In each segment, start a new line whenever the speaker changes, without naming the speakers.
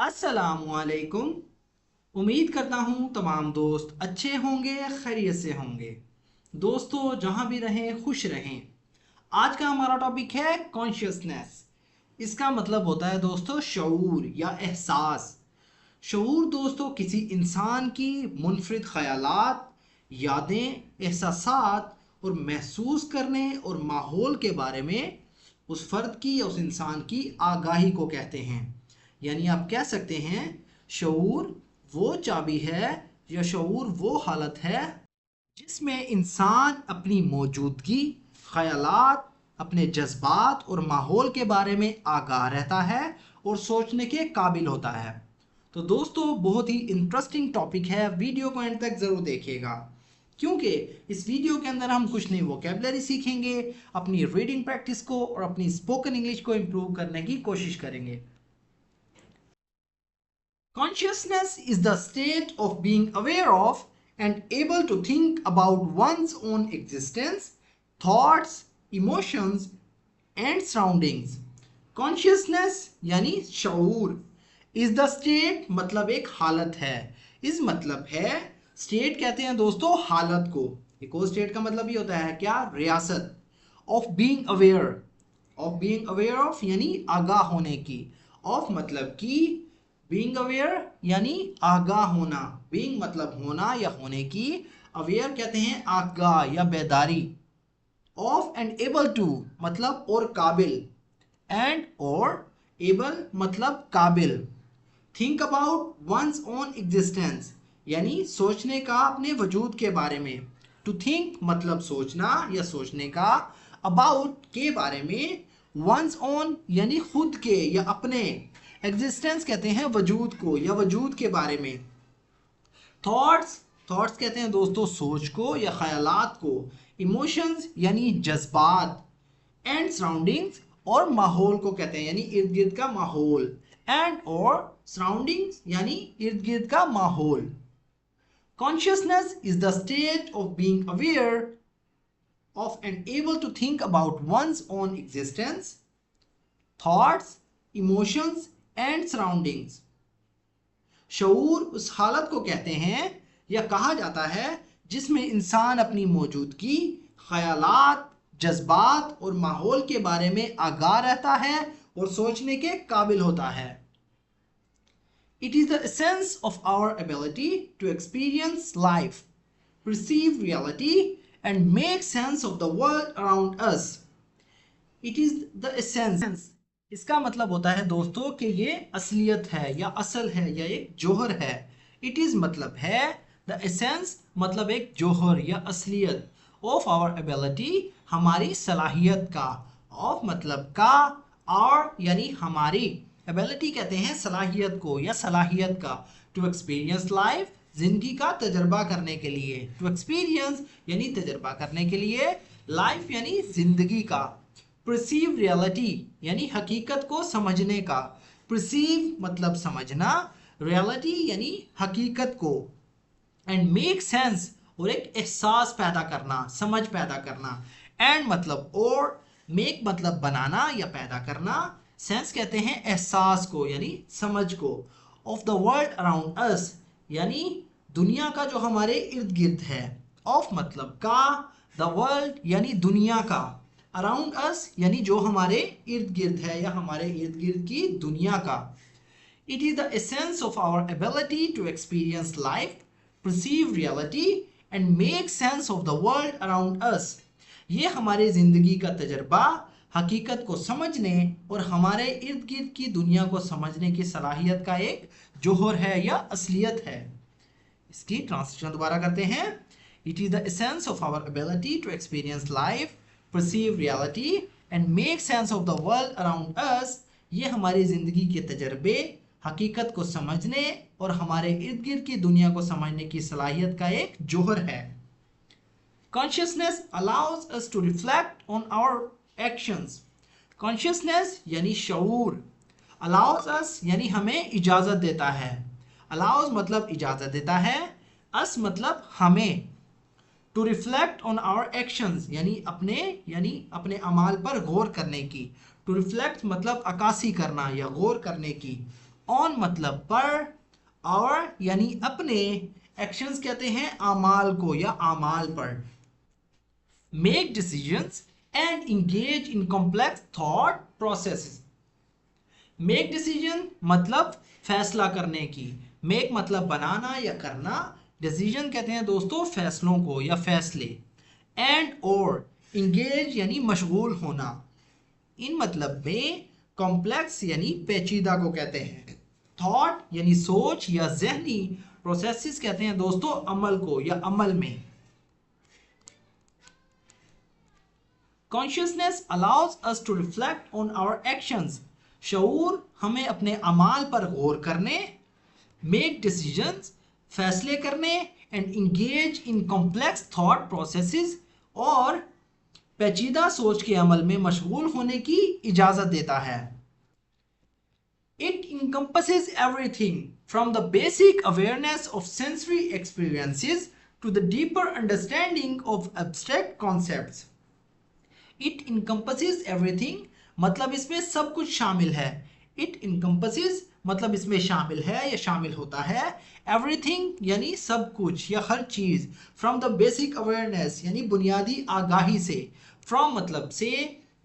अस्सलामुअलैकुम। उम्मीद करता हूँ तमाम दोस्त अच्छे होंगे, खैरियत से होंगे। दोस्तों जहाँ भी रहें खुश रहें। आज का हमारा टॉपिक है कॉन्शियसनेस। इसका मतलब होता है दोस्तों शऊर या एहसास। शऊर दोस्तों किसी इंसान की मुनफरिद ख्यालात, यादें, एहसासात और महसूस करने और माहौल के बारे में उस फर्द की या उस इंसान की आगाही को कहते हैं। यानी आप कह सकते हैं शऊर वो चाबी है या शऊर वो हालत है जिसमें इंसान अपनी मौजूदगी, ख्यालात, अपने जज्बात और माहौल के बारे में आगाह रहता है और सोचने के काबिल होता है। तो दोस्तों बहुत ही इंटरेस्टिंग टॉपिक है, वीडियो को एंड तक ज़रूर देखिएगा क्योंकि इस वीडियो के अंदर हम कुछ नई वोकेबलरी सीखेंगे, अपनी रीडिंग प्रैक्टिस को और अपनी स्पोकन इंग्लिश को इम्प्रूव करने की कोशिश करेंगे। Consciousness is the state of being aware of and able to think about one's own existence, thoughts, emotions and surroundings. Consciousness यानी शऊर is the state मतलब एक हालत है। इस मतलब है स्टेट कहते हैं दोस्तों हालत को। एक और स्टेट का मतलब ये होता है क्या, रियासत। Of being aware, of being aware of यानी आगाह होने की। ऑफ मतलब की, बीइंग अवेयर यानी आगाह होना। बीइंग मतलब होना या होने की, अवेयर कहते हैं आगाह या बेदारी। ऑफ एंड एबल टू मतलब और काबिल, एंड और एबल मतलब काबिल। Think about one's own existence यानी सोचने का अपने वजूद के बारे में। टू थिंक मतलब सोचना या सोचने का, अबाउट के बारे में, वंस ओन यानी खुद के या अपने, एग्जिस्टेंस कहते हैं वजूद को या वजूद के बारे में। थॉट्स, थॉट्स कहते हैं दोस्तों सोच को या ख्यालात को। इमोशंस यानी जज्बात। एंड सराउंडिंग्स और माहौल को कहते हैं यानी इर्द गिर्द का माहौल। एंड और सराउंडिंग्स यानी इर्द गिर्द का माहौल। Consciousness is the state of being aware of and able to think about one's own existence, thoughts, emotions and surroundings. शऊर उस हालत को कहते हैं या कहा जाता है जिसमें इंसान अपनी मौजूदगी, ख्यालात, जज्बात और माहौल के बारे में आगाह रहता है और सोचने के काबिल होता है। It is the essence of our ability to experience life, perceive reality and make sense of the world around us. It is the essence. इसका मतलब होता है दोस्तों कि ये असलियत है या असल है या एक जोहर है। It is मतलब है, the essence मतलब एक जोहर या असलियत, of our ability हमारी सलाहियत का, of मतलब का, our यानी हमारी, ability कहते हैं सलाहियत को या सलाहियत का, to experience life जिंदगी का तजर्बा करने के लिए। टू एक्सपीरियंस यानी तजर्बा करने के लिए, लाइफ यानी जिंदगी का। परसीव रियलिटी यानी हकीकत को समझने का। परसीव मतलब समझना, रियलिटी यानी हकीकत को। एंड मेक सेंस और एक एहसास पैदा करना, समझ पैदा करना। एंड मतलब और, मेक मतलब बनाना या पैदा करना, सेंस कहते हैं एहसास को यानी समझ को। ऑफ द वर्ल्ड अराउंड अस यानी दुनिया का जो हमारे इर्द गिर्द है। ऑफ मतलब का, द वर्ल्ड यानी दुनिया का, अराउंड अस यानी जो हमारे इर्द गिर्द है या हमारे इर्द गिर्द की दुनिया का। It is the essence of our ability to experience life, perceive reality and make sense of the world around us. ये हमारे जिंदगी का तजर्बा, हकीकत को समझने और हमारे इर्द गिर्द की दुनिया को समझने की सलाहियत का एक जोहर है या असलियत है। इसकी ट्रांसलेशन दोबारा करते हैं। It is the essence of our ability to experience life, perceive reality and make sense of the world around us. ये हमारी जिंदगी के तजर्बे, हकीकत को समझने और हमारे इर्द गिर्द की दुनिया को समझने की सलाहियत का एक जोहर है। Consciousness allows us to reflect on our actions. Consciousness यानी शऊर, अलाउज अस यानी हमें इजाज़त देता है। अलाउज मतलब इजाज़त देता है, अस मतलब हमें। To reflect on our actions यानी अपने अमाल पर गौर करने की। टू रिफ्लेक्ट मतलब अक्कासी करना या गौर करने की। ऑन मतलब पर, और यानी अपने, एक्शंस कहते हैं आमाल को या आमाल पर। Make decisions and engage in complex thought processes. Make decision मतलब फैसला करने की, मेक मतलब बनाना या करना, डिसीजन कहते हैं दोस्तों फैसलों को या फैसले, एंड और इंगेज यानी मशगूल होना। इन मतलब में कॉम्प्लेक्स यानी पेचीदा को कहते हैं, थॉट यानी सोच या जहनी, प्रोसेसेस कहते हैं दोस्तों अमल को या अमल में। Consciousness allows us to reflect on our actions. शऊर हमें अपने अमाल पर गौर करने, मेक डिसीजंस फैसले करने, and engage in complex thought processes और पेचीदा सोच के अमल में मशगूल होने की इजाज़त देता है। It encompasses everything from the basic awareness of sensory experiences to the deeper understanding of abstract concepts. It encompasses everything मतलब इसमें सब कुछ शामिल है। It encompasses मतलब इसमें शामिल है या शामिल होता है। Everything यानी सब कुछ या हर चीज़। From the basic awareness यानी बुनियादी आगाही से। From मतलब से,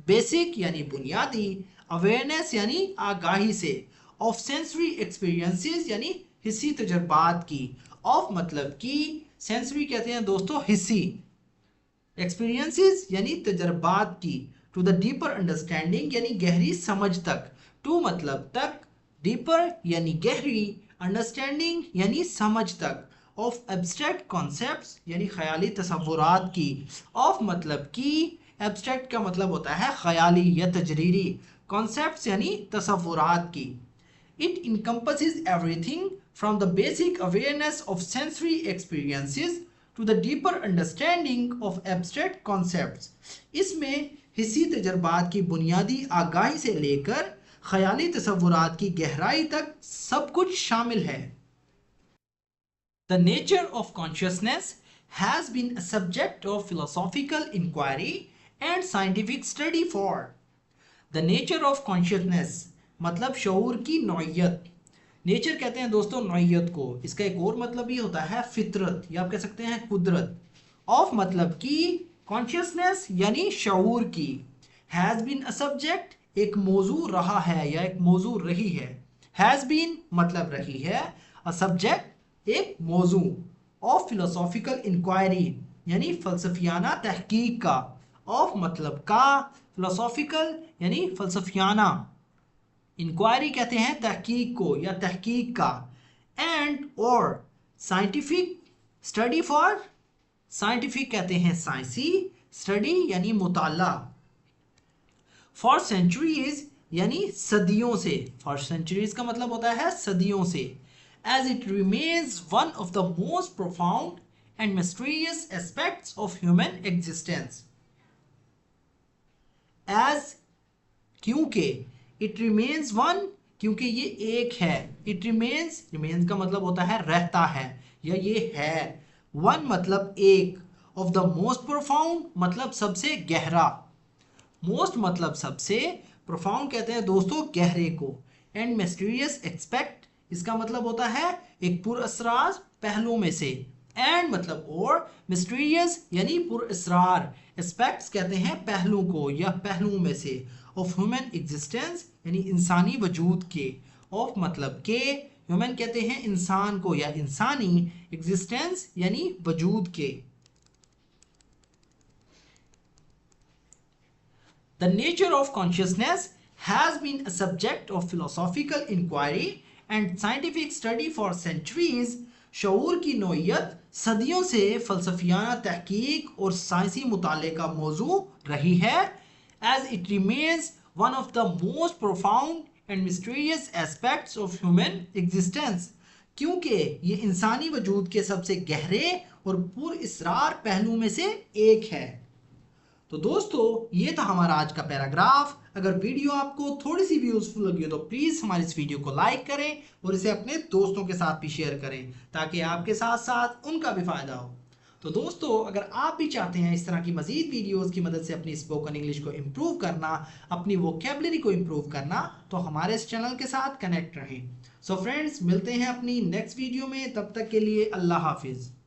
basic यानी बुनियादी, awareness यानी आगाही से, of sensory experiences यानी हिस्सी तजुर्बात की, of मतलब की, sensory कहते हैं दोस्तों हिस्सी, experiences यानी तजुर्बात की, to the deeper understanding यानी गहरी समझ तक, to मतलब तक, deeper यानी गहरी, understanding यानी समझ तक, of abstract concepts यानी ख्याली तसव्वुरात की, of मतलब की, abstract का मतलब होता है ख्याली या तजरीरी, concepts यानी तसव्वुरात की। It encompasses everything from the basic awareness of sensory experiences to the deeper understanding of abstract concepts. इसमें हिस्सी तजर्बात की बुनियादी आगाही से लेकर ख्याली तसव्वुरात की गहराई तक सब कुछ शामिल है। The nature of consciousness has been a subject of philosophical inquiry and scientific study for. The nature of consciousness मतलब शऊर की नौइयत। नेचर कहते हैं दोस्तों नौइयत को, इसका एक और मतलब भी होता है फितरत या आप कह सकते हैं कुदरत। ऑफ मतलब की, कॉन्शियसनेस यानी शऊर की, हैज़ बीन अ सब्जेक्ट एक मौजू रहा है या एक मौजू रही है, हैज़ बीन मतलब रही है, अ सब्जेक्ट एक मौजू, ऑफ फिलोसॉफिकल इंक्वायरी यानी फलसफियाना तहकीक का, ऑफ मतलब का, फिलोसॉफिकल यानी फलसफियाना, इंक्वायरी कहते हैं तहकीक को या तहकीक का, एंड और साइंटिफिक स्टडी फॉर, साइंटिफिक कहते हैं साइंसी, स्टडी यानी मुताला, फॉर सेंचुरीज यानी सदियों से, फॉर सेंचुरीज का मतलब होता है सदियों से, as it remains one of the most profound and mysterious aspects of human existence. As क्योंकि, इट रिमेन्स वन क्योंकि ये एक है, इट रिमेन्स, रिमेन्स का मतलब होता है रहता है या ये है, वन मतलब एक, ऑफ द मोस्ट प्रोफाउंड मतलब सबसे गहरा, मोस्ट मतलब सबसे, प्रोफाउंड कहते हैं दोस्तों गहरे को, एंड मिस्टीरियस एस्पेक्ट इसका मतलब होता है एक पुरअसरार पहलुओं में से, एंड मतलब और, मिस्टीरियस यानी पुरअसरार, एस्पेक्ट्स कहते हैं पहलू को या पहलुओं में से, ऑफ ह्यूमन एग्जिस्टेंस यानी इंसानी वजूद के, ऑफ मतलब के, ह्यूमन कहते हैं इंसान को या इंसानी, एग्जिस्टेंस यानी वजूद के। The nature of consciousness has been a subject of philosophical inquiry and scientific study for centuries. शऊर की नौइयत सदियों से फलसफियाना तहकीक और साइंसी मुताले का मौजू रही है, as it remains one of the most profound and mysterious aspects of human existence, क्योंकि ये इंसानी वजूद के सबसे गहरे और पुरअसरार पहलू में से एक है। तो दोस्तों ये था हमारा आज का पैराग्राफ। अगर वीडियो आपको थोड़ी सी भी यूजफुल लगी हो तो प्लीज़ हमारे इस वीडियो को लाइक करें और इसे अपने दोस्तों के साथ भी शेयर करें ताकि आपके साथ साथ उनका भी फ़ायदा हो। तो दोस्तों अगर आप भी चाहते हैं इस तरह की मजीद वीडियोस की मदद से अपनी स्पोकन इंग्लिश को इम्प्रूव करना, अपनी वोकेबलरी को इम्प्रूव करना, तो हमारे इस चैनल के साथ कनेक्ट रहें। सो फ्रेंड्स, मिलते हैं अपनी नेक्स्ट वीडियो में, तब तक के लिए अल्लाह हाफिज़।